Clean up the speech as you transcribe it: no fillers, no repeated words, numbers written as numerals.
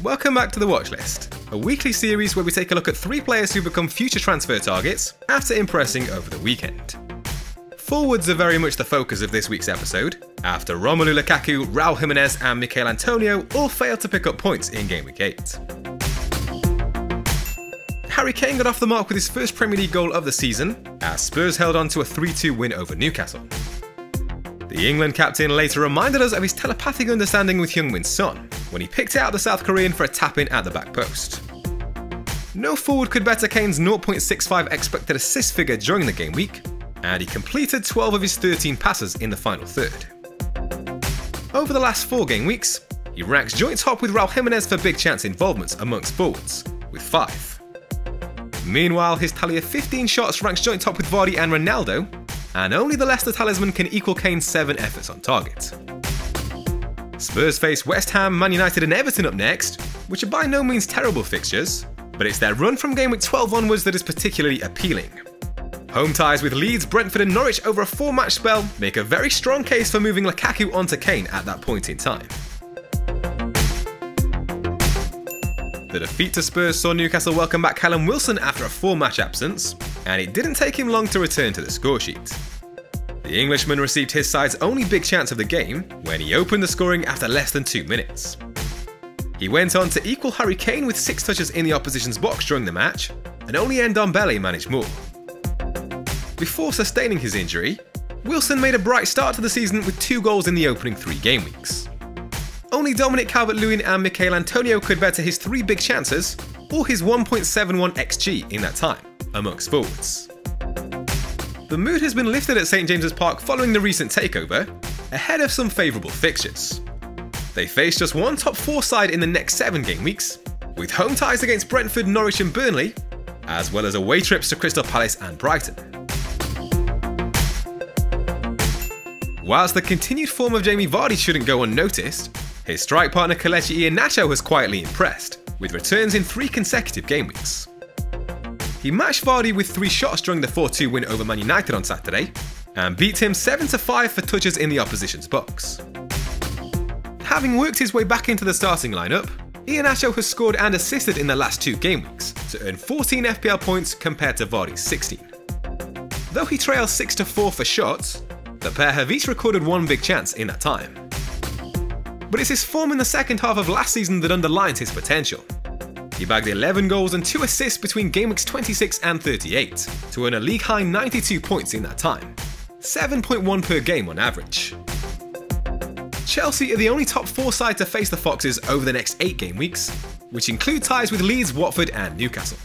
Welcome back to the Watchlist, a weekly series where we take a look at 3 players who become future transfer targets after impressing over the weekend. Forwards are very much the focus of this week's episode, after Romelu Lukaku, Raul Jimenez and Mikel Antonio all failed to pick up points in Gameweek 8. Harry Kane got off the mark with his first Premier League goal of the season, as Spurs held on to a 3-2 win over Newcastle. The England captain later reminded us of his telepathic understanding with Heung-min Son, when he picked out the South Korean for a tap-in at the back post. No forward could better Kane's 0.65 expected assist figure during the game week, and he completed 12 of his 13 passes in the final third. Over the last 4 game weeks, he ranks joint top with Raul Jimenez for big chance involvements amongst forwards, with 5. Meanwhile, his tally of 15 shots ranks joint top with Vardy and Ronaldo, and only the Leicester talisman can equal Kane's 7 efforts on target. Spurs face West Ham, Man United and Everton up next, which are by no means terrible fixtures, but it's their run from Gameweek 12 onwards that is particularly appealing. Home ties with Leeds, Brentford and Norwich over a 4-match spell make a very strong case for moving Lukaku onto Kane at that point in time. The defeat to Spurs saw Newcastle welcome back Callum after a 4-match absence, and it didn't take him long to return to the scoresheet. The Englishman received his side's only big chance of the game when he opened the scoring after less than 2 minutes. He went on to equal Harry Kane with 6 touches in the opposition's box during the match, and only Ndombele managed more. Before sustaining his injury, Wilson made a bright start to the season with 2 goals in the opening 3 game weeks. Only Dominic Calvert-Lewin and Mikel Antonio could better his 3 big chances, or his 1.71 XG in that time, amongst forwards. The mood has been lifted at St James's Park following the recent takeover, ahead of some favourable fixtures. They face just one top 4 side in the next 7 game weeks, with home ties against Brentford, Norwich and Burnley, as well as away trips to Crystal Palace and Brighton. Whilst the continued form of Jamie Vardy shouldn't go unnoticed, his strike partner Kelechi Iheanacho has quietly impressed, with returns in 3 consecutive game weeks. He matched Vardy with 3 shots during the 4-2 win over Man United on Saturday, and beat him 7-5 for touches in the opposition's box. Having worked his way back into the starting lineup, Iheanacho has scored and assisted in the last 2 game weeks, to earn 14 FPL points compared to Vardy's 16. Though he trails 6-4 for shots, the pair have each recorded 1 big chance in that time. But it's his form in the second half of last season that underlines his potential. He bagged 11 goals and 2 assists between game weeks 26 and 38, to earn a league-high 92 points in that time, 7.1 per game on average. Chelsea are the only top 4 side to face the Foxes over the next 8 game weeks, which include ties with Leeds, Watford and Newcastle.